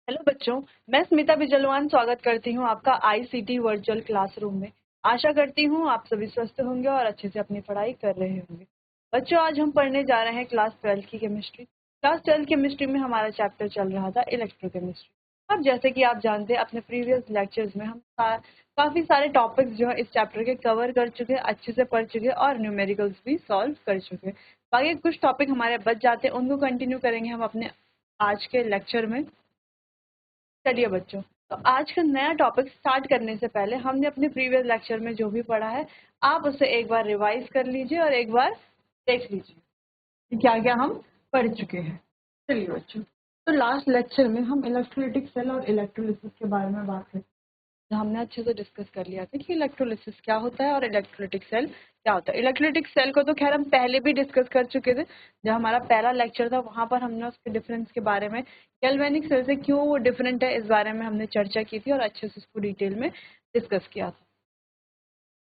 Hello बच्चों, मैं स्मिता बिजलवान स्वागत करती हूँ आपका आईसीटी वर्चुअल क्लासरूम में। आशा करती हूँ आप सभी स्वस्थ होंगे और अच्छे से अपनी पढ़ाई कर रहे होंगे। बच्चों, आज हम पढ़ने जा रहे हैं क्लास 12 की केमिस्ट्री। क्लास 12 केमिस्ट्री में हमारा चैप्टर चल रहा था इलेक्ट्रोकेमिस्ट्री। अब जैसे कि आप जानते हैं, अपने प्रीवियस लेक्चर्स में हम काफी सारे टॉपिक्स जो है इस चैप्टर के कवर कर चुके हैं, अच्छे से पढ़ चुके हैं और न्यूमेरिकल्स भी सॉल्व कर चुके हैं। बाकी कुछ टॉपिक हमारे बच जाते हैं, उनको कंटिन्यू करेंगे हम अपने आज के लेक्चर में। चलिए बच्चों, तो आज का नया टॉपिक स्टार्ट करने से पहले हमने अपने प्रीवियस लेक्चर में जो भी पढ़ा है, आप उसे एक बार रिवाइज कर लीजिए और एक बार देख लीजिए कि क्या क्या हम पढ़ चुके हैं। चलिए बच्चों, तो लास्ट लेक्चर में हम इलेक्ट्रोलिटिक सेल और इलेक्ट्रोलिसिस के बारे में बात करते हैं। हमने अच्छे से डिस्कस कर लिया था कि इलेक्ट्रोलिसिस क्या होता है और इलेक्ट्रोलिटिक सेल क्या होता है। इलेक्ट्रोलिटिक सेल को तो खैर हम पहले भी डिस्कस कर चुके थे, जब हमारा पहला लेक्चर था वहां पर हमने उसके डिफरेंस के बारे में, गैल्वेनिक सेल से क्यों वो डिफरेंट है, इस बारे में हमने चर्चा की थी और अच्छे से इसको डिटेल में डिस्कस किया था।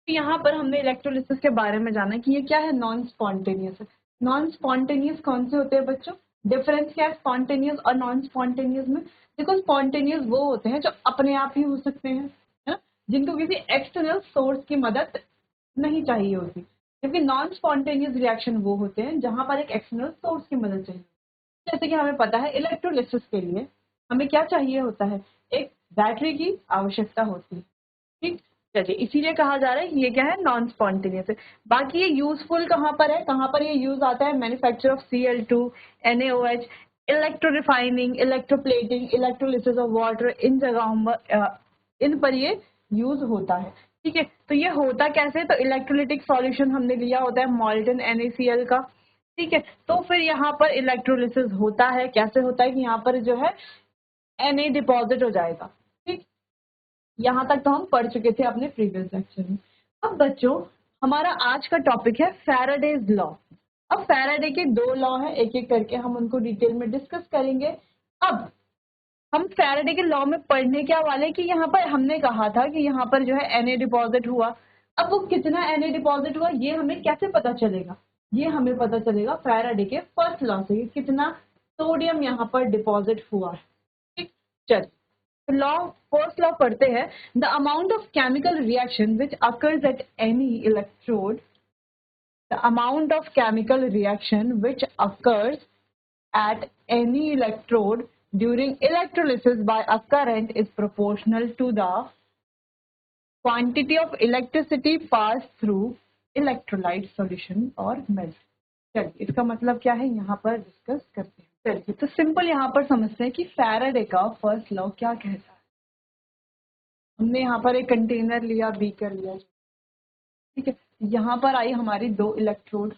यहाँ पर हमने इलेक्ट्रोलिसिस के बारे में जाना कि ये क्या है, नॉन स्पॉन्टेनियस है। नॉन स्पॉन्टेनियस कौन से होते हैं बच्चों? डिफरेंस क्या है स्पॉन्टेनियस और नॉन स्पॉन्टेनियस में? देखो, स्पॉन्टेनियस वो होते हैं जो अपने आप ही हो सकते हैं, है ना, जिनको किसी एक्सटर्नल सोर्स की मदद नहीं चाहिए होती। क्योंकि नॉन स्पॉन्टेनियस रिएक्शन वो होते हैं जहां पर एक एक्सटर्नल सोर्स की मदद चाहिए। जैसे कि हमें पता है इलेक्ट्रोलिसिस के लिए हमें क्या चाहिए होता है, एक बैटरी की आवश्यकता होती है। ठीक, चलिए, इसीलिए कहा जा रहा है कि ये क्या है, नॉन स्पॉन्टेनियस है। बाकी ये यूजफुल कहाँ पर है, कहाँ पर ये यूज आता है? Manufacture of Cl2, NaOH, electro refining, electroplating, electrolysis of water, इन जगहों पर इन पर ये यूज होता है। ठीक है, तो ये होता कैसे? तो इलेक्ट्रोलिटिक सॉल्यूशन हमने लिया होता है मॉल्टन NaCl का। ठीक है, तो फिर यहाँ पर इलेक्ट्रोलिसिस होता है, कैसे होता है कि यहाँ पर जो है Na डिपॉजिट हो जाएगा। ठीक, यहाँ तक तो हम पढ़ चुके थे अपने प्रीवियस लेक्चर में। अब बच्चों, हमारा आज का टॉपिक है फैराडेज लॉ। अब फैराडे के दो लॉ हैं, एक एक करके हम उनको डिटेल में डिस्कस करेंगे। अब हम फैराडे के लॉ में पढ़ने क्या वाले कि यहाँ पर हमने कहा था कि यहाँ पर जो है Na डिपॉजिट हुआ। अब वो कितना Na डिपॉजिट हुआ ये हमें कैसे पता चलेगा? ये हमें पता चलेगा फैराडे के फर्स्ट लॉ से, कितना सोडियम यहाँ पर डिपॉजिट हुआ है। ठीक, चलिए, लॉ फर्स्ट लॉ पढ़ते हैं। The amount of chemical reaction which occurs at any electrode, the amount of chemical reaction which occurs at any electrode during electrolysis by a current is proportional to the quantity of electricity passed through electrolyte solution or melt। चलिए, इसका मतलब क्या है यहाँ पर discuss करते हैं। चलिए, तो सिंपल यहाँ पर समझते हैं कि फैराडे का फर्स्ट लॉ क्या कहता है। हमने यहाँ पर एक कंटेनर लिया, बीकर लिया, ठीक है, यहाँ पर आई हमारी दो इलेक्ट्रोड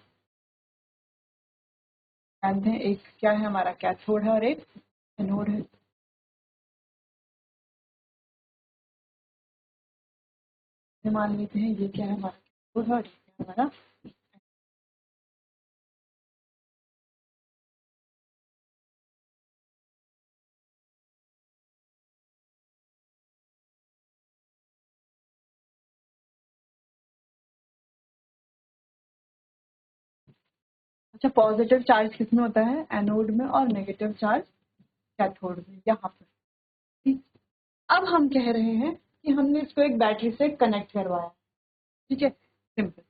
हैं, एक क्या है हमारा कैथोड है और एक एनोड है। मान लेते हैं ये क्या है हमारा कैथोड और ये हमारा। अच्छा, पॉजिटिव चार्ज किसमें होता है? एनोड में, और नेगेटिव चार्ज कैथोड में, यहाँ पर। ठीक, अब हम कह रहे हैं कि हमने इसको एक बैटरी से कनेक्ट करवाया। ठीक है, सिंपल।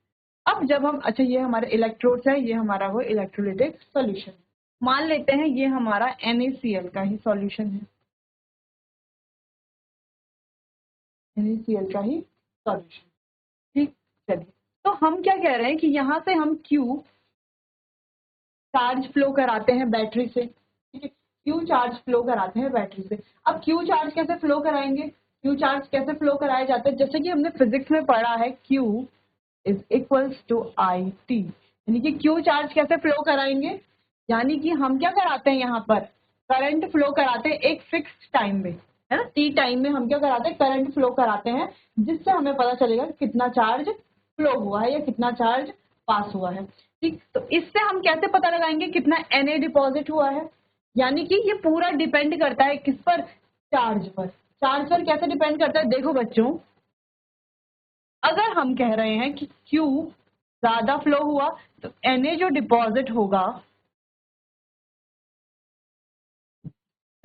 अब जब हम, अच्छा, ये हमारे इलेक्ट्रोड्स है, ये हमारा वो इलेक्ट्रोलिटिक सॉल्यूशन है। मान लेते हैं ये हमारा NaCl का ही सॉल्यूशन है, NaCl का ही सॉल्यूशन। ठीक, चलिए, तो हम क्या कह रहे हैं कि यहाँ से हम Q चार्ज फ्लो कराते हैं बैटरी से। ठीक है, क्यू चार्ज फ्लो कराते हैं बैटरी से। अब क्यू चार्ज कैसे फ्लो कराएंगे? क्यू चार्ज कैसे फ्लो कराया जाता है? जैसे कि हमने फिजिक्स में पढ़ा है, Q is equals to I T. यानी कि क्यू चार्ज कैसे फ्लो कराएंगे? यानी कि हम क्या कराते हैं, यहाँ पर करंट फ्लो कराते हैं एक फिक्स टाइम में, है ना, टी टाइम में हम क्या कराते हैं, करंट फ्लो कराते हैं, जिससे हमें पता चलेगा कितना चार्ज फ्लो हुआ है या कितना चार्ज पास हुआ है। ठीक, तो इससे हम कैसे पता लगाएंगे कितना Na डिपॉजिट हुआ है? यानी कि ये पूरा डिपेंड करता है किस पर? चार्ज पर। चार्ज पर कैसे डिपेंड करता है? देखो बच्चों, अगर हम कह रहे हैं कि Q ज्यादा फ्लो हुआ तो Na जो डिपॉजिट होगा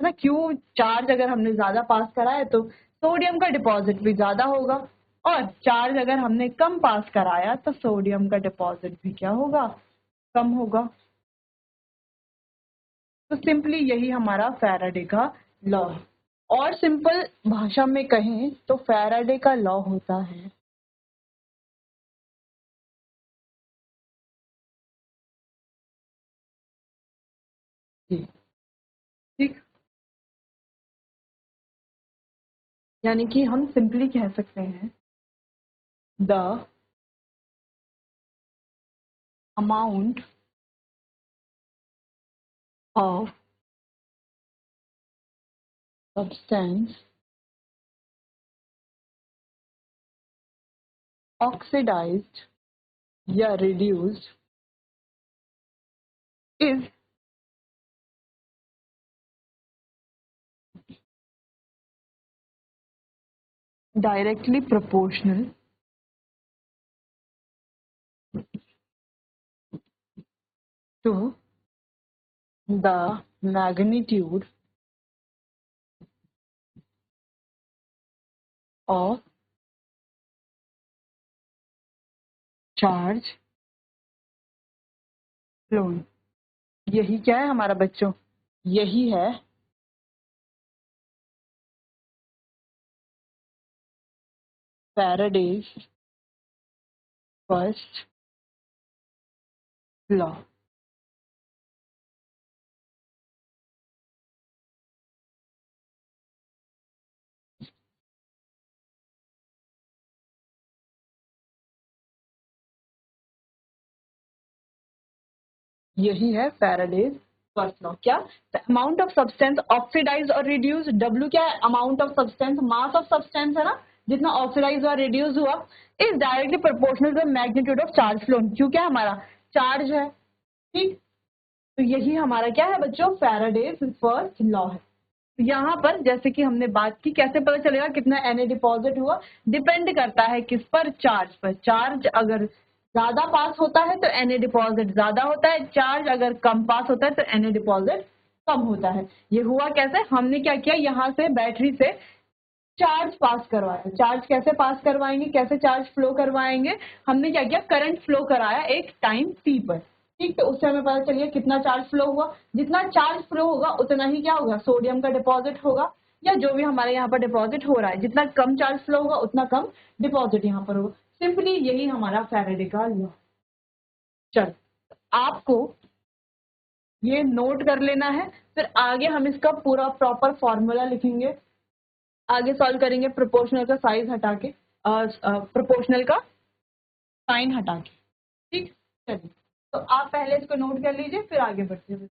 है ना। क्यू चार्ज अगर हमने ज्यादा पास करा है तो सोडियम का डिपॉजिट भी ज्यादा होगा, और चार्ज अगर हमने कम पास कराया तो सोडियम का डिपॉजिट भी क्या होगा, कम होगा। तो सिंपली यही हमारा फैराडे का लॉ है। और सिंपल भाषा में कहें तो फैराडे का लॉ होता है जी, ठीक। यानी कि हम सिंपली कह सकते हैं the amount of substance oxidised या reduced is directly proportional to the magnitude of charge flown। यही क्या है हमारा बच्चों, यही है फैराडेज फर्स्ट लॉ। यही है फैराडेज फर्स्ट लॉ। क्या, अमाउंट ऑफ सब्सटेंस ऑक्सीडाइज और रिड्यूस, डब्ल्यू क्या है, amount of substance, mass of substance है ना, जितना ऑक्सीडाइज और रिड्यूस हुआ, is directly proportional to magnitude of charge flown. क्यों, क्या हमारा चार्ज है, ठीक। तो यही हमारा क्या है बच्चों, फैराडेज फर्स्ट लॉ है। तो यहाँ पर जैसे कि हमने बात की, कैसे पता चलेगा कितना Na डिपॉजिट हुआ, डिपेंड करता है किस पर, चार्ज पर। चार्ज अगर ज्यादा पास होता है तो Na डिपॉजिट ज्यादा होता है, चार्ज अगर कम पास होता है तो Na डिपॉजिट कम होता है। ये हुआ कैसे, हमने क्या किया, यहाँ से बैटरी से चार्ज पास करवाया। चार्ज कैसे पास करवाएंगे, कैसे चार्ज फ्लो करवाएंगे, हमने क्या किया, करंट फ्लो कराया एक टाइम t पर, ठीक। तो उससे हमें पता चलिए कितना चार्ज फ्लो हुआ, जितना चार्ज फ्लो होगा उतना ही क्या होगा, सोडियम का डिपॉजिट होगा, या जो भी हमारे यहाँ पर डिपॉजिट हो रहा है, जितना कम चार्ज फ्लो होगा उतना कम डिपॉजिट यहाँ पर होगा। सिंपली यही हमारा फैराडे का लॉ। चल, आपको ये नोट कर लेना है, फिर आगे हम इसका पूरा प्रॉपर फॉर्मूला लिखेंगे, आगे सॉल्व करेंगे प्रोपोर्शनल का साइज हटा के, प्रोपोर्शनल का साइन हटा के, ठीक। चलिए, तो आप पहले इसको नोट कर लीजिए, फिर आगे बढ़ते हैं।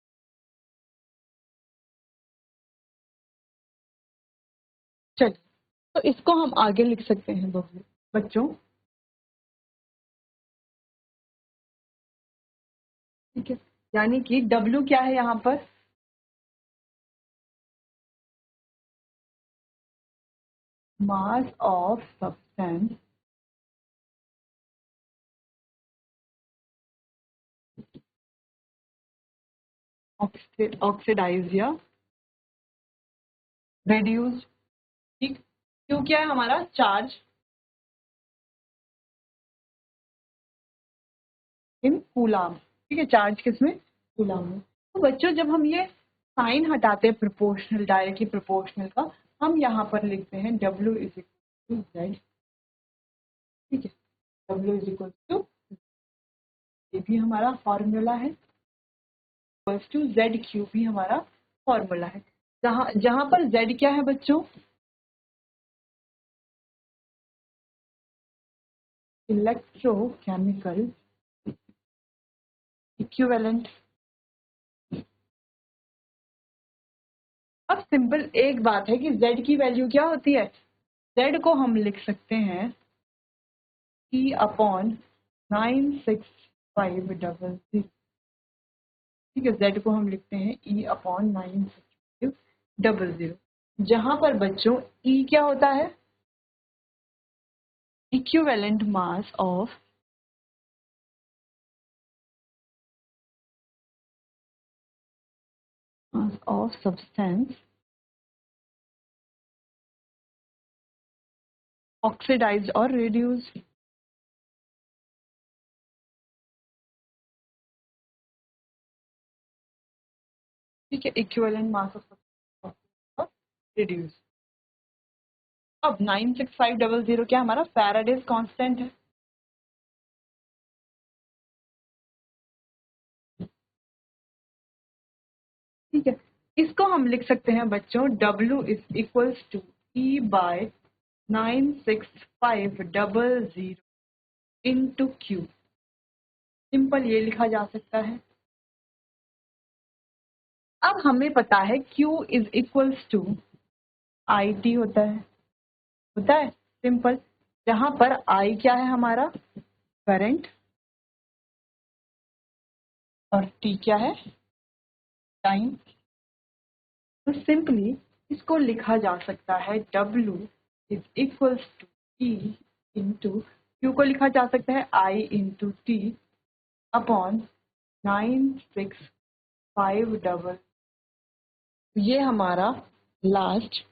चलिए, तो इसको हम आगे लिख सकते हैं बच्चों, ठीक है। यानी कि W क्या है यहाँ पर, मास ऑफ सब्सटेंस ऑक्सीडाइज या रेड्यूस्ड, ठीक। क्यों क्या है हमारा, चार्ज इन कूलाम, ठीक है, चार्ज किसमें, कूलाम में। तो बच्चों जब हम ये साइन हटाते हैं प्रोपोर्शनल, डायरेक्टली प्रोपोर्शनल का, हम यहाँ पर लिखते हैं W is equal to Z, ठीक है। W इज इक्वल टू, ये भी हमारा फॉर्मूला है, इक्वल्स टू ZQ भी हमारा फॉर्मूला है। जहाँ जहाँ पर Z क्या है बच्चों, इलेक्ट्रोकेमिकल इक्विवेलेंट। अब सिंपल एक बात है कि Z की वैल्यू क्या होती है, Z को हम लिख सकते हैं E अपॉन 96500, ठीक है। Z को हम लिखते हैं E अपॉन 96500, जहां पर बच्चों E क्या होता है, equivalent mass of substance oxidized और रिड्यूस। ठीक है, इक्विवेलेंट मास ऑफ रिड्यूस। अब 96500 क्या हमारा फैराडेज कांस्टेंट है। ठीक है, इसको हम लिख सकते हैं बच्चों W is equals to E by 96500 into Q। Simple ये लिखा जा सकता है। अब हमें पता है Q is equals to IT होता है सिंपल, जहां पर I क्या है हमारा करंट और T क्या है टाइम। तो सिंपली इसको लिखा जा सकता है W is equals to E into Q को लिखा जा सकता है I इंटू T अपॉन 96500। ये हमारा लास्ट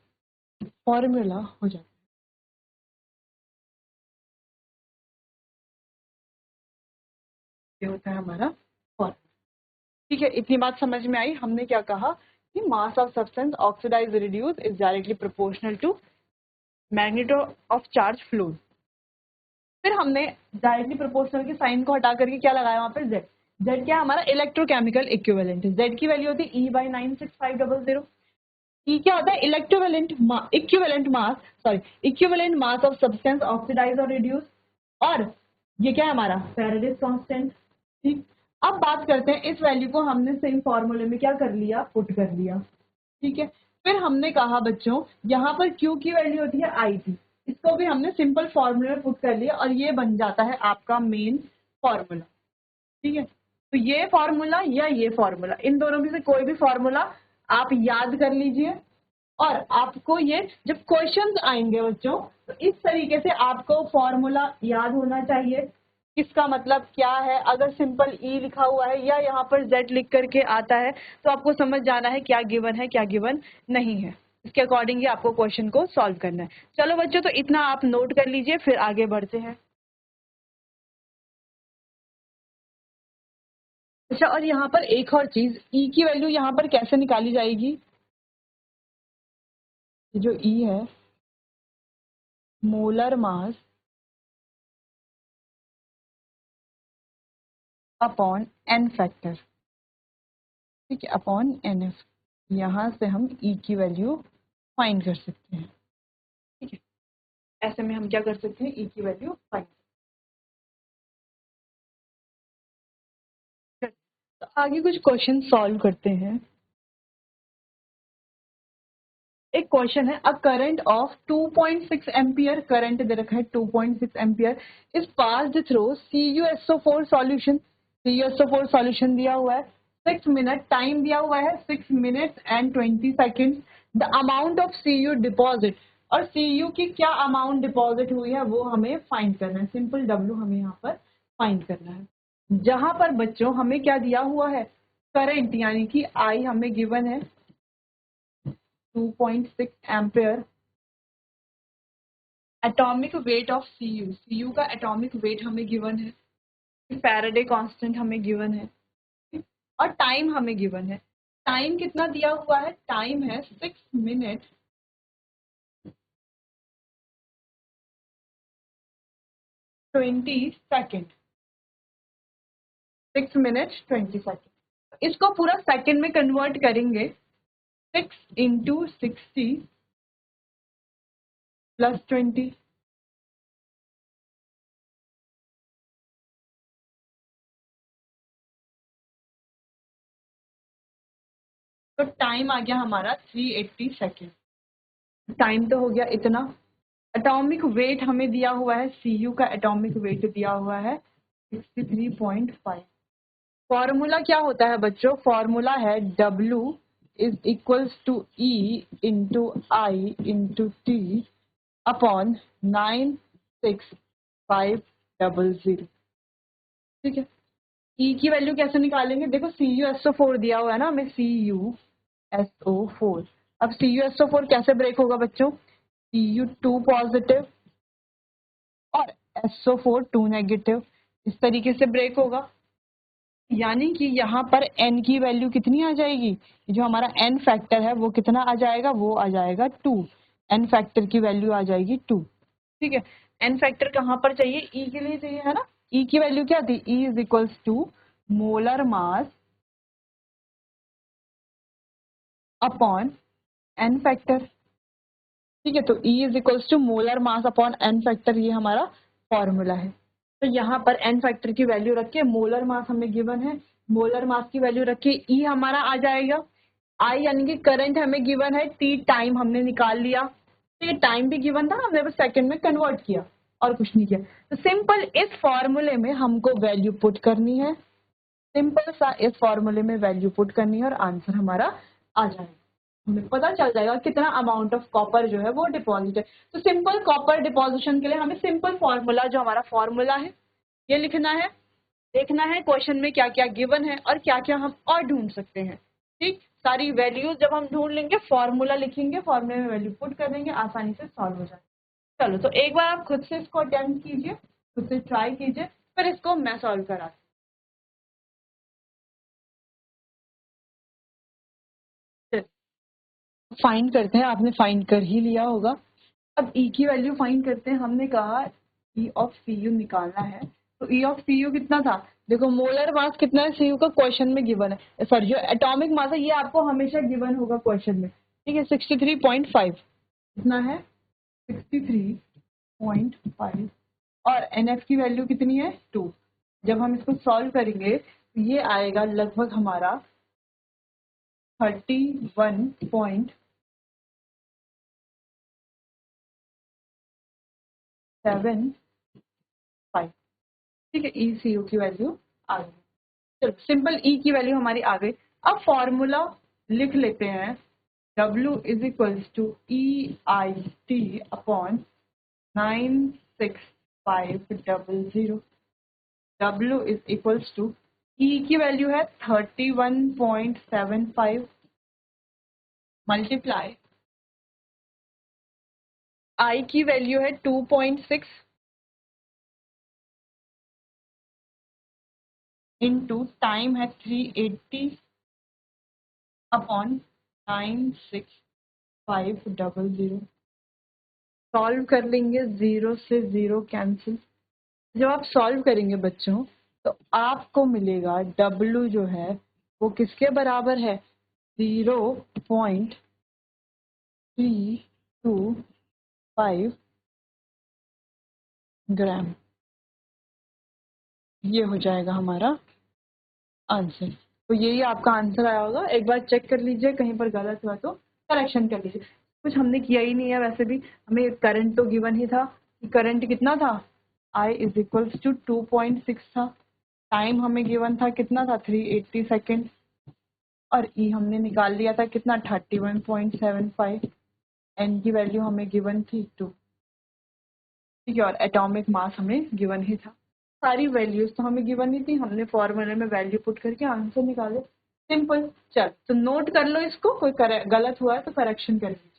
फॉर्मूला हो जाता है। ये होता है हमारा फॉर्मूला। ठीक है, इतनी बात समझ में आई। हमने क्या कहा कि mass of substance oxidize reduce is directly proportional to magnitude of charge flow. फिर हमने डायरेक्टली प्रोपोर्शनल के साइन को हटा करके क्या लगाया वहां पर जेड। जेड क्या हमारा इलेक्ट्रोकेमिकल इक्विवेलेंट है। जेड की वैल्यू होती है E बाई 96500। ई क्या होता है equivalent mass of substance oxidise और रिड्यूस। और ये क्या है हमारा फैराडेज कांस्टेंट। ठीक, अब बात करते हैं इस वैल्यू को हमने सेम फॉर्मूले में क्या कर लिया पुट कर लिया। ठीक है, फिर हमने कहा बच्चों यहाँ पर Q की वैल्यू होती है IT, इसको भी हमने सिंपल फॉर्मूले में पुट कर लिया और ये बन जाता है आपका मेन फॉर्मूला। ठीक है, तो ये फॉर्मूला या ये फॉर्मूला, इन दोनों में से कोई भी फॉर्मूला आप याद कर लीजिए। और आपको ये जब क्वेश्चंस आएंगे बच्चों तो इस तरीके से आपको फॉर्मूला याद होना चाहिए, इसका मतलब क्या है। अगर सिंपल E लिखा हुआ है या यहाँ पर Z लिख करके आता है तो आपको समझ जाना है क्या गिवन है क्या गिवन नहीं है। इसके अकॉर्डिंग ही आपको क्वेश्चन को सॉल्व करना है। चलो बच्चों, तो इतना आप नोट कर लीजिए, फिर आगे बढ़ते हैं। अच्छा, और यहाँ पर एक और चीज, E की वैल्यू यहाँ पर कैसे निकाली जाएगी। जो E है molar mass upon N factor. ठीक है, अपॉन NF। यहाँ से हम E की वैल्यू फाइंड कर सकते हैं। ठीक है, ऐसे में हम क्या कर सकते हैं E की वैल्यू फाइंड। तो आगे कुछ क्वेश्चन सॉल्व करते हैं। एक क्वेश्चन है, a current of 2.6 ampere, current दे रखा है 2.6 ampere is passed through CuSO4 solution. CuSO4 solution दिया हुआ है, 6 मिनट टाइम दिया हुआ है, 6 minutes and 20 second. The amount of Cu deposit, और Cu की क्या अमाउंट डिपॉजिट हुई है वो हमें फाइंड करना है। सिंपल W हमें यहाँ पर फाइंड करना है। जहां पर बच्चों हमें क्या दिया हुआ है करंट, यानी कि I हमें गिवन है 2.6 ampere. Atomic weight of Cu का एटॉमिक वेट हमें गिवन है, फैराडे कांस्टेंट हमें गिवन है, और टाइम हमें गिवन है। टाइम कितना दिया हुआ है, टाइम है 6 मिनट 20 सेकेंड। 6 मिनट 20 सेकेंड, इसको पूरा सेकेंड में कन्वर्ट करेंगे। 6 इंटू 60 प्लस 20, तो टाइम आ गया हमारा 380 सेकेंड। टाइम तो हो गया इतना। एटॉमिक वेट हमें दिया हुआ है, Cu का एटॉमिक वेट दिया हुआ है 63.5। फॉर्मूला क्या होता है बच्चों, फॉर्मूला है W is equals to E into I into T upon 96500। ठीक है, E की वैल्यू कैसे निकालेंगे, देखो CuSO4 दिया हुआ है ना हमें, CuSO4। अब CuSO4 कैसे ब्रेक होगा बच्चों, Cu2 पॉजिटिव और SO4 2 नेगेटिव, इस तरीके से ब्रेक होगा। यानी कि यहाँ पर n की वैल्यू कितनी आ जाएगी, जो हमारा n फैक्टर है वो कितना आ जाएगा, वो आ जाएगा 2। n फैक्टर की वैल्यू आ जाएगी 2। ठीक है, n फैक्टर कहाँ पर चाहिए, E के लिए चाहिए है ना। E की वैल्यू क्या थी, E is equals to molar mass upon n factor. ठीक है, तो E is equals to molar mass upon n factor, ये हमारा फॉर्मूला है। तो यहाँ पर n फैक्टर की वैल्यू रख के, मोलर मास हमें गिवन है, मोलर मास की वैल्यू रख के E हमारा आ जाएगा। I यानी कि करंट हमें गिवन है, T टाइम हमने निकाल लिया, तो ये टाइम भी गिवन था, हमने बस सेकंड में कन्वर्ट किया और कुछ नहीं किया। तो सिंपल इस फॉर्मूले में हमको वैल्यू पुट करनी है, सिंपल सा इस फॉर्मूले में वैल्यू पुट करनी है और आंसर हमारा आ जाएगा। हमें पता चल जाएगा कितना अमाउंट ऑफ कॉपर जो है वो डिपॉजिट है। तो सिंपल कॉपर डिपॉजिशन के लिए हमें सिंपल फॉर्मूला, जो हमारा फॉर्मूला है, ये लिखना है। देखना है क्वेश्चन में क्या क्या गिवन है और क्या क्या हम और ढूंढ सकते हैं। ठीक, सारी वैल्यूज जब हम ढूंढ लेंगे, फॉर्मूला लिखेंगे, फॉर्मूले में वैल्यू पुट कर देंगे, आसानी से सॉल्व हो जाएगा। चलो, तो एक बार आप खुद से इसको अटेम्प्ट कीजिए, खुद से ट्राई कीजिए, फिर इसको मैं सॉल्व करा। फाइंड करते हैं, आपने फाइंड कर ही लिया होगा। अब E की वैल्यू फाइंड करते हैं। हमने कहा E ऑफ Cu निकालना है, तो E ऑफ Cu कितना था, देखो मोलर मास कितना है Cu का, क्वेश्चन में गिवन है, सॉरी जो एटॉमिक मास है ये आपको हमेशा गिवन होगा क्वेश्चन में। ठीक है, 63.5 कितना है, 63.5, और NF की वैल्यू कितनी है, 2। जब हम इसको सॉल्व करेंगे तो ये आएगा लगभग हमारा 31.7 5। ठीक है, ECU की वैल्यू आ गई। चलो, सिंपल E की वैल्यू हमारी आ गई। अब फॉर्मूला लिख लेते हैं, W is equals to EIT upon 96500। W is equals to, E की वैल्यू है 31.75 मल्टीप्लाई I की वैल्यू है 2.6 इंटू टाइम है 380 अपॉन 96500। सॉल्व कर लेंगे, 0 से 0 कैंसिल। जब आप सॉल्व करेंगे बच्चों, तो आपको मिलेगा W जो है वो किसके बराबर है, 0.325 ग्राम। ये हो जाएगा हमारा आंसर। तो यही आपका आंसर आया होगा। एक बार चेक कर लीजिए, कहीं पर गलत हुआ तो करेक्शन कर लीजिए। कुछ हमने किया ही नहीं है, वैसे भी हमें करंट तो गिवन ही था कि करंट कितना था, I इज इक्वल्स टू 2.6 था। टाइम हमें गिवन था कितना था, 380 सेकेंड, और E हमने निकाल लिया था कितना, 31.75। N की वैल्यू हमें गिवन थी 2। ठीक है, और एटॉमिक मास हमें गिवन ही था। सारी वैल्यूज तो हमें गिवन ही थी, हमने फॉर्मूले में वैल्यू पुट करके आंसर निकाले। सिंपल। चल, तो नोट कर लो इसको, कोई गलत हुआ है तो करेक्शन कर लीजिए।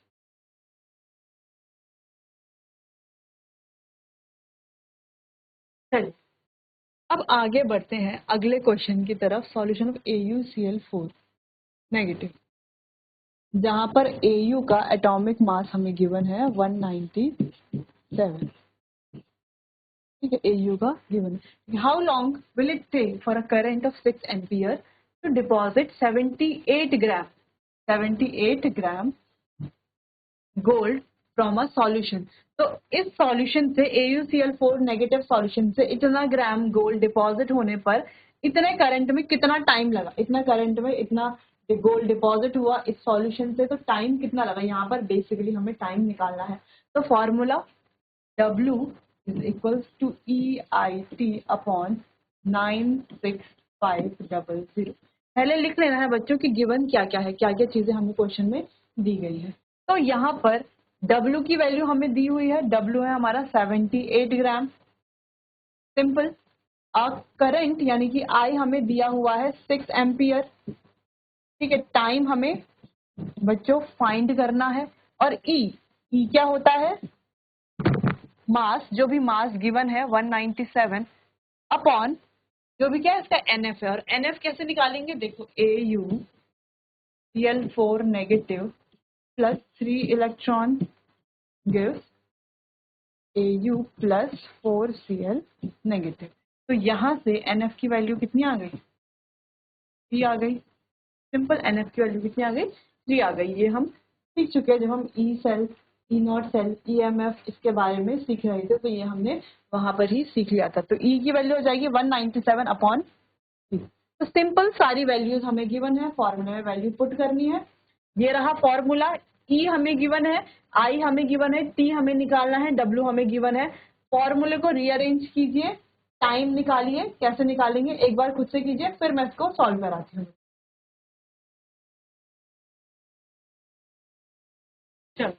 चलिए, अब आगे बढ़ते हैं अगले क्वेश्चन की तरफ, सॉल्यूशन ऑफ AuCl4 नेगेटिव, जहां पर Au का एटॉमिक मास हमें गिवन है 197। ठीक है, Au का गिवन है। How long will it take for a current of 6 ampere to deposit 78 gram gold from a solution. तो इस सॉल्यूशन से, AuCl4 नेगेटिव सॉल्यूशन से इतना ग्राम गोल्ड डिपॉजिट होने पर इतने करंट में कितना टाइम लगा, इतना करंट में इतना गोल्ड डिपॉजिट हुआ इस सॉल्यूशन से, तो टाइम कितना लगा, यहाँ पर बेसिकली हमें टाइम निकालना है। तो formula W is equals to EIT upon 96500। पहले लिख लेना है बच्चों की गिवन क्या क्या है, क्या क्या चीजें हमें क्वेश्चन में दी गई है। तो यहाँ पर W की वैल्यू हमें दी हुई है, W है हमारा 78 ग्राम। सिंपल। करंट यानी कि I हमें दिया हुआ है 6 एम्पियर। ठीक है, टाइम हमें बच्चों फाइंड करना है, और E क्या होता है, मास, जो भी मास गिवन है 197 अपॉन जो भी क्या है इसका NF है, और NF कैसे निकालेंगे देखो, AU Cl4 negative plus 3 electron gives AU plus 4Cl negative. तो यहाँ से NF की वैल्यू कितनी आ गई, 3 आ गई। सिंपल, NF की वैल्यू कितनी आ गई, 3 आ गई। ये हम सीख चुके हैं जब हम E cell, E not cell, EMF इसके बारे में सीख रहे थे, तो ये हमने वहां पर ही सीख लिया था। तो E की वैल्यू हो जाएगी 197 अपॉन 3। तो सिंपल सारी वैल्यूज हमें गिवन है, फॉर्मूले में वैल्यू पुट करनी है। ये रहा फॉर्मूला, E हमें गिवन है, I हमें गिवन है, T हमें निकालना है, W हमें गिवन है। फॉर्मूले को रीअरेंज कीजिए, टाइम निकालिए, कैसे निकालेंगे एक बार खुद से कीजिए, फिर मैं इसको सॉल्व कराती हूँ। चलो,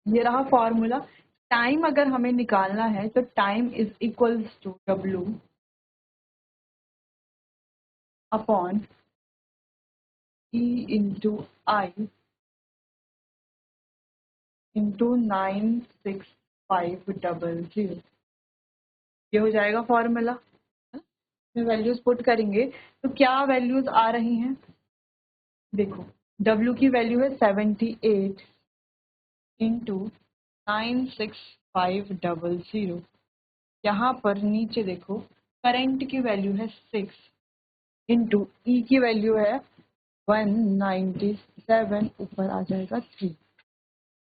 ये रहा फॉर्मूला। टाइम अगर हमें निकालना है तो time is equals to W upon E into I into 96500। ये हो जाएगा फॉर्मूला। वैल्यूज पुट करेंगे तो क्या वैल्यूज आ रही हैं, देखो W की वैल्यू है 78 इंटू 96500। यहाँ पर नीचे देखो करंट की वैल्यू है 6 इंटू E की वैल्यू है 197, ऊपर आ जाएगा 3।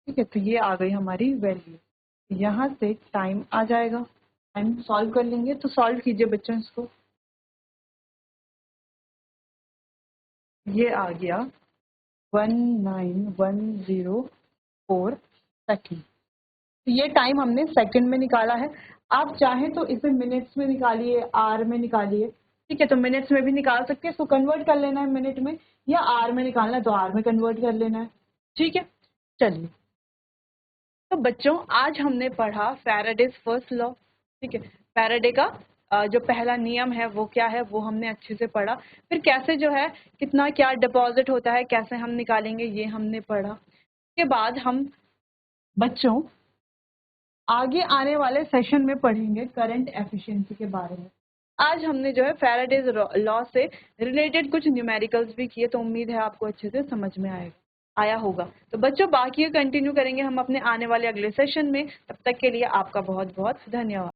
ठीक है, तो ये आ गई हमारी वैल्यू। यहाँ से टाइम आ जाएगा, टाइम सॉल्व कर लेंगे। तो सॉल्व कीजिए बच्चों इसको, ये आ गया 19104 सेकेंड। तो ये टाइम हमने सेकंड में निकाला है। आप चाहें तो इसे मिनट्स में निकालिए, आर में निकालिए। ठीक है, तो मिनट्स में भी निकाल सकते हैं, इसको कन्वर्ट कर लेना है मिनट में, या आर में निकालना है तो आर में कन्वर्ट कर लेना है। ठीक है, चलिए। तो बच्चों आज हमने पढ़ा फैराडेज फर्स्ट लॉ। ठीक है, फैराडे का जो पहला नियम है वो क्या है, वो हमने अच्छे से पढ़ा। फिर कैसे जो है कितना क्या डिपॉजिट होता है, कैसे हम निकालेंगे, ये हमने पढ़ा। उसके बाद हम बच्चों आगे आने वाले सेशन में पढ़ेंगे करंट एफिशिएंसी के बारे में। आज हमने जो है फैराडेज लॉ से रिलेटेड कुछ न्यूमेरिकल्स भी किए, तो उम्मीद है आपको अच्छे से समझ में आया होगा। तो बच्चों बाकी कंटिन्यू करेंगे हम अपने आने वाले अगले सेशन में। तब तक के लिए आपका बहुत बहुत धन्यवाद।